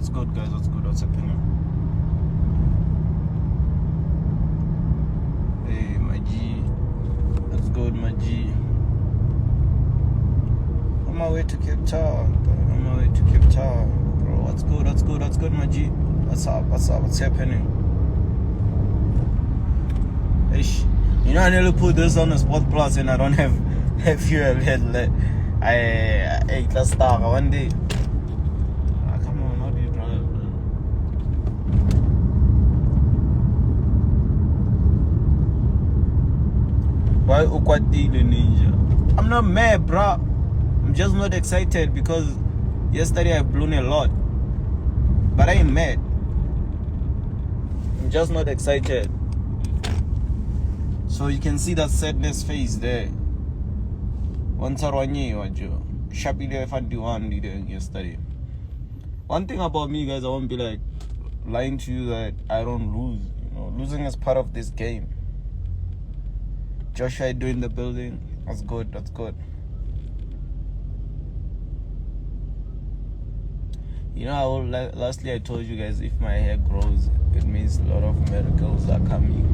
What's good, guys? What's good? What's happening? Hey, my G. What's good, my G? On my way to Cape Town. On my way to Cape Town, bro. What's good? What's good? What's good, my G? What's up? What's up? What's happening? Ish. You know, I nearly put this on the Sport Plus and I don't have fuel yet. I ate last star one day. Come on, how do you drive, man? Why Ukwati Ninja? I'm not mad, bro. I'm just not excited because yesterday I blew a lot. But I ain't mad. I'm just not excited. So you can see that sadness face there. Once I run you, Shabby if I do one yesterday. One thing about me, guys, I won't be like lying to you that I don't lose. You know, losing is part of this game. Joshua doing the building. That's good. That's good. You know, lastly, I told you guys if my hair grows, it means a lot of miracles are coming.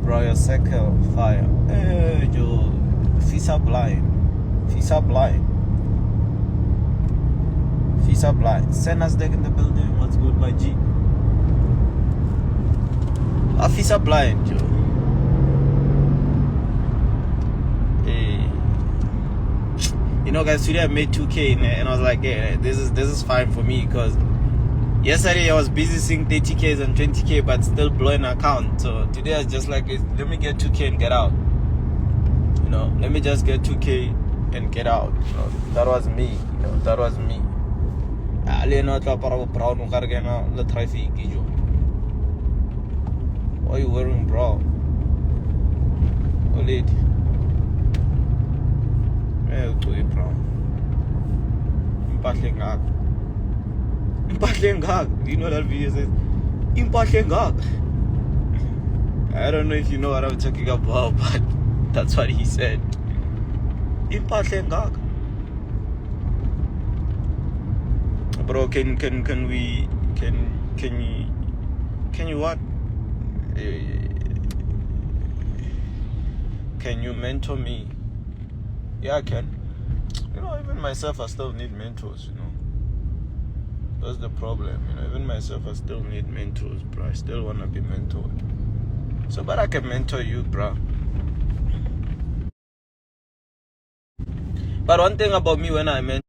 Bro, your circle fire. Hey, Joe. Fisa blind. Fisa blind. Fisa blind. Send Nasdaq in the building. What's good, my G? Fisa blind, Joe. Hey. You know, guys, today I made 2K and I was like, yeah, this is fine for me because yesterday I was busy seeing 30Ks and 20K but still blowing account. So today I was just like, let me get 2K and get out. You know, let me just get 2K and get out. You know, that was me. You know, that was me. Why are you wearing brown? Oh, lady. Brown. You know that video says I don't know if you know what I'm talking about, but that's what he said. Bro, can you what? Can you mentor me? Yeah, I can. You know, even myself, I still need mentors, you know. That's the problem, you know. Even myself, I still need mentors, bro. I still want to be mentored. So, but I can mentor you, bro. But one thing about me when I mentor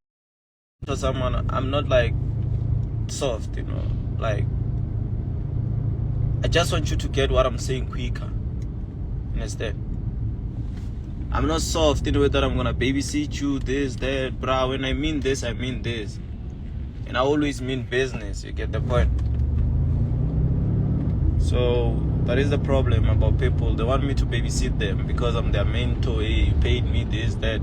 someone, I'm not like soft, you know. Like, I just want you to get what I'm saying quicker. Understand? I'm not soft in the way that I'm gonna babysit you, this, that, bro. When I mean this, I mean this. And I always mean business, you get the point? So that is the problem about people. They want me to babysit them because I'm their mentor. Hey, you paid me this, that.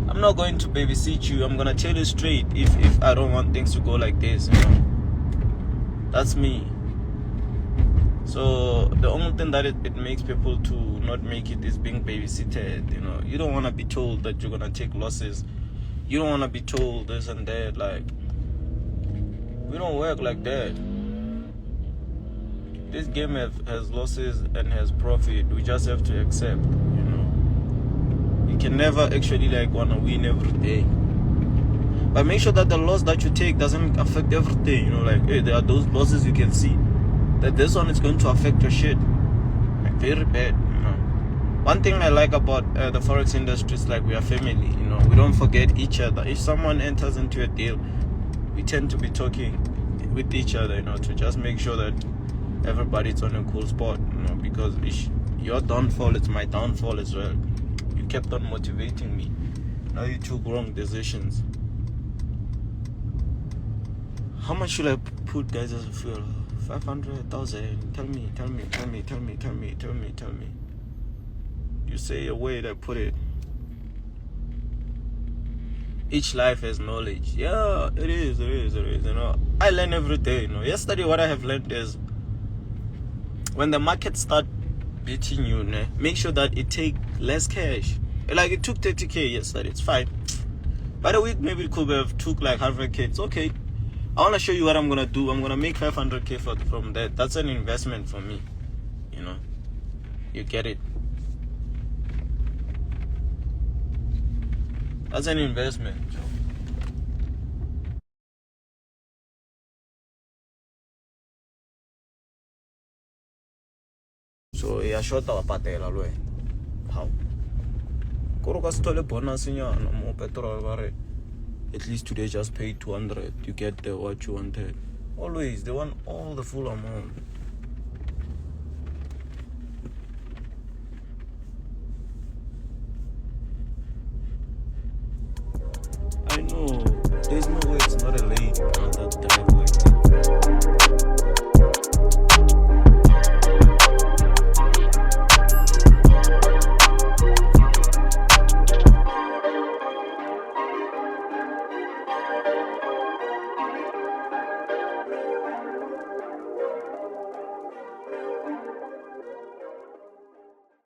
I'm not going to babysit you. I'm gonna tell you straight if I don't want things to go like this, you know. That's me. So the only thing that it makes people to not make it is being babysitted, you know. You don't want to be told that you're gonna take losses. You don't want to be told this and that. Like, we don't work like that. This game has losses and has profit. We just have to accept, you know. You can never actually like want to win every day, but make sure that the loss that you take doesn't affect everything, you know. Like, hey, there are those losses you can see that this one is going to affect your shit, like, very bad, you know. One thing I like about the Forex industry is like we are family, you know. We don't forget each other. If someone enters into a deal, we tend to be talking with each other, you know, to just make sure that everybody's on a cool spot, you know, because your downfall is my downfall as well. You kept on motivating me. Now you took wrong decisions. How much should I put, guys, as a fuel? 500,000. Tell me. You say a way that put it. Each life has knowledge. Yeah, it is. You know, I learn every day. You know, yesterday what I have learned is when the market start beating you, make sure that it take less cash. Like it took 30K yesterday. It's fine. By the week, maybe it could have took like 100K. It's okay. I want to show you what I'm gonna do. I'm gonna make 500K from that. That's an investment for me. You know, you get it. That's an investment. So iyashota wapatela lo wena. How? Koro ka sithole bonus nyana mo petrol bare. At least today just pay 200. You get what you wanted. Always they want all the full amount. I know.